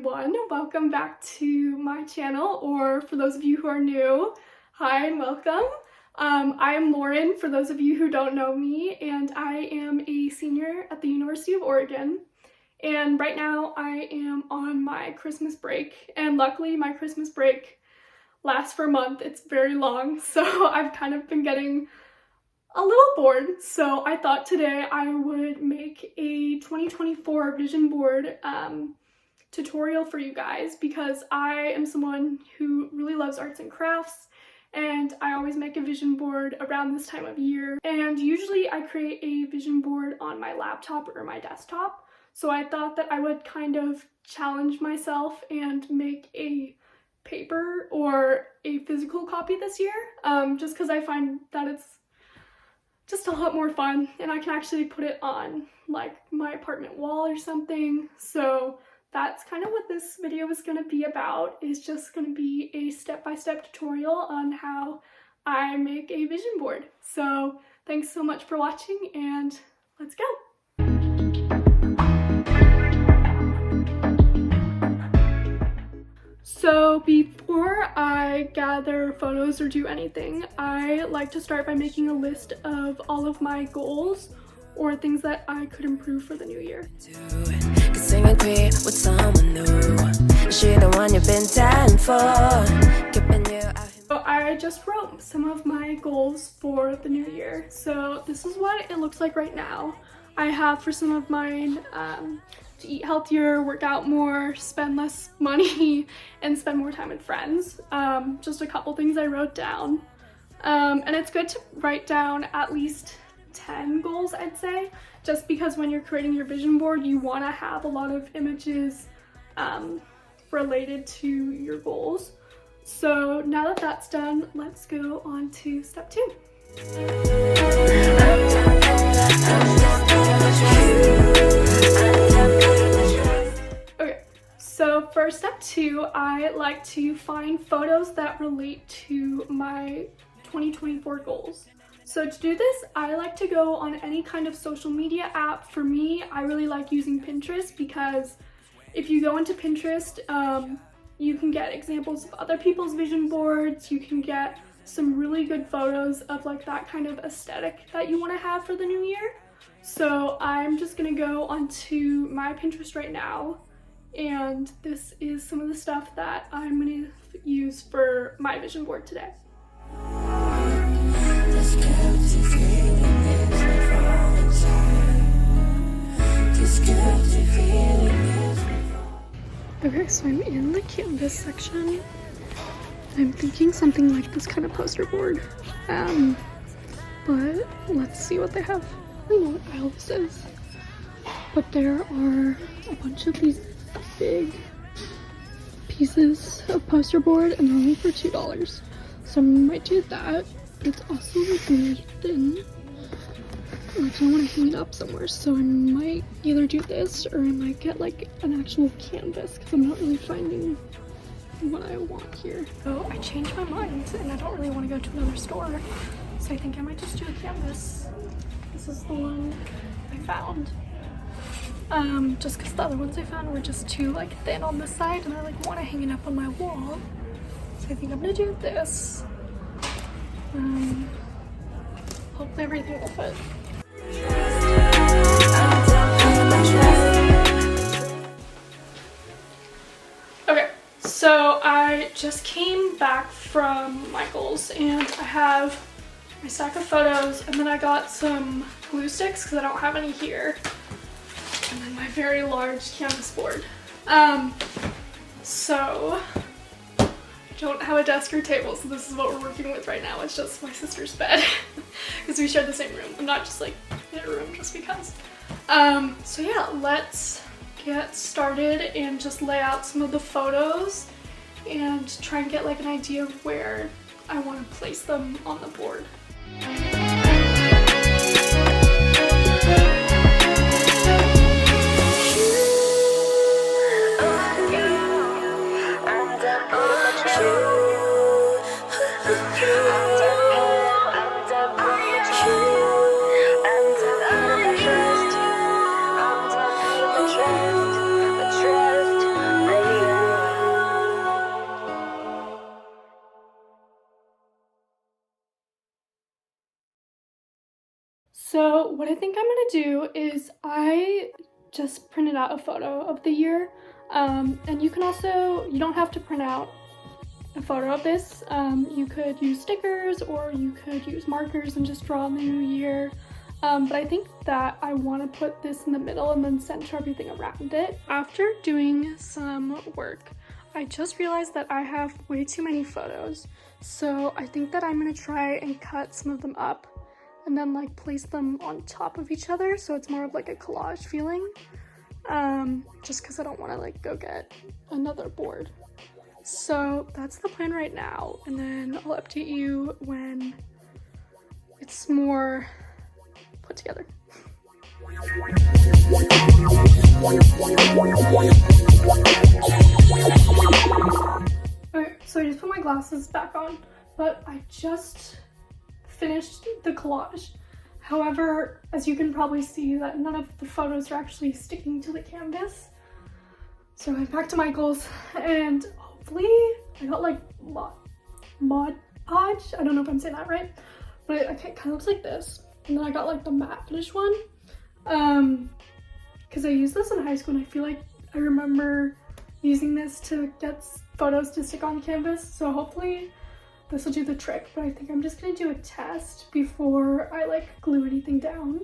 everyone, welcome back to my channel, or for those of you who are new, hi and welcome. I am Lauren, for those of you who don't know me, and I am a senior at the University of Oregon. And right now I am on my Christmas break, and luckily my Christmas break lasts for a month. It's very long, so I've kind of been getting a little bored, so I thought today I would make a 2024 vision board tutorial for you guys, because I am someone who really loves arts and crafts, and I always make a vision board around this time of year. And usually I create a vision board on my laptop or my desktop, so I thought that I would kind of challenge myself and make a paper or a physical copy this year, just because I find that it's just a lot more fun, and I can actually put it on like my apartment wall or something. So that's kind of what this video is going to be about. It's just going to be a step-by-step tutorial on how I make a vision board. So thanks so much for watching, and let's go. So before I gather photos or do anything, I like to start by making a list of all of my goals or things that I could improve for the new year. So I just wrote some of my goals for the new year. So this is what it looks like right now. I have for some of mine to eat healthier, work out more, spend less money, and spend more time with friends. Just a couple things I wrote down. And it's good to write down at least 10 goals, I'd say, just because when you're creating your vision board, you want to have a lot of images related to your goals. So now that that's done, let's go on to step 2. Okay, so for step 2, I like to find photos that relate to my 2024 goals. So to do this, I like to go on any kind of social media app. For me, I really like using Pinterest, because if you go into Pinterest, you can get examples of other people's vision boards. You can get some really good photos of like that kind of aesthetic that you want to have for the new year. So I'm just gonna go onto my Pinterest right now, and this is some of the stuff that I'm gonna use for my vision board today. Okay, so I'm in the canvas section. I'm thinking something like this kind of poster board, but let's see what they have. I don't know what aisle this is, but there are a bunch of these big pieces of poster board, and they're only for $2. So I might do that. It's also like really thin. Like, I want to hang it up somewhere, so I might either do this or I might get like an actual canvas, because I'm not really finding what I want here. So I changed my mind, and I don't really want to go to another store, so I think I might just do a canvas. This is the one I found. Just because the other ones I found were just too like thin on this side, and I like want to hang it up on my wall. So I think I'm gonna do this. Hopefully everything will fit. Okay, so I just came back from Michael's, and I have my stack of photos, and then I got some glue sticks because I don't have any here, and then my very large canvas board. So I don't have a desk or table, so this is what we're working with right now. It's just my sister's bed, because we share the same room. I'm not just like in a room just because. So yeah, let's get started and just lay out some of the photos and try and get like an idea of where I want to place them on the board. what I think I'm gonna do is I just printed out a photo of the year, and you can also, you don't have to print out a photo of this. You could use stickers or you could use markers and just draw in the new year. But I think that I want to put this in the middle and then center everything around it. After doing some work, I just realized that I have way too many photos. So I think that I'm gonna try and cut some of them up and then like place them on top of each other so it's more of like a collage feeling. Just because I don't want to like go get another board. So that's the plan right now, and then I'll update you when it's more put together. Alright, so I just put my glasses back on, but I just finished the collage. However, as you can probably see, that none of the photos are actually sticking to the canvas. So I went back to Michael's and hopefully I got like Mod Podge. I don't know if I'm saying that right, but it kind of looks like this. And then I got like the matte finish one, because I used this in high school and I feel like I remember using this to get photos to stick on canvas. So hopefully this will do the trick, but I think I'm just gonna do a test before I like glue anything down,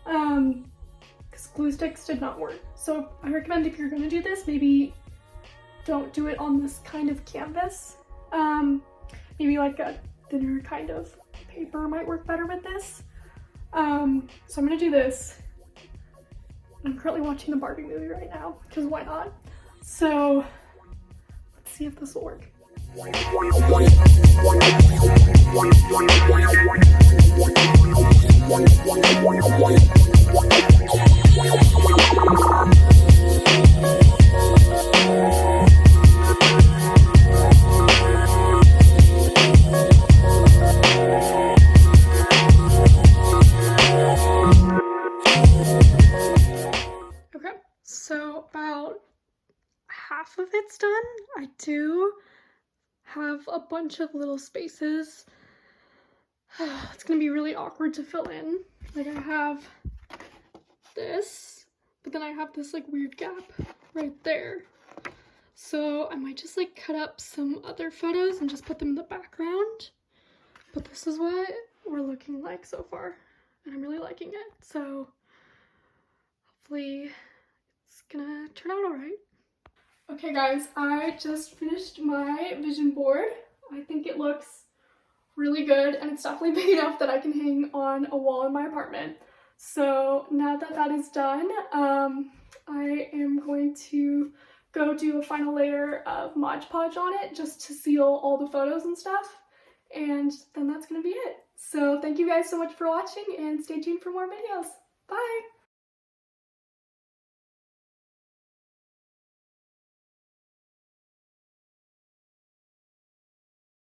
because glue sticks did not work. So I recommend if you're gonna do this, maybe don't do it on this kind of canvas. Maybe like a thinner kind of paper might work better with this. So I'm gonna do this. I'm currently watching the Barbie movie right now, because why not? So let's see if this will work. Okay, so about half of it's done. I do have a bunch of little spaces. It's gonna be really awkward to fill in. Like I have this, but then I have this like weird gap right there. So I might just like cut up some other photos and just put them in the background. But this is what we're looking like so far, and I'm really liking it. So hopefully it's gonna turn out all right. Okay guys, I just finished my vision board. I think it looks really good, and it's definitely big enough that I can hang on a wall in my apartment. So now that that is done, I am going to go do a final layer of Mod Podge on it just to seal all the photos and stuff, and then that's gonna be it. So thank you guys so much for watching, and stay tuned for more videos. Bye!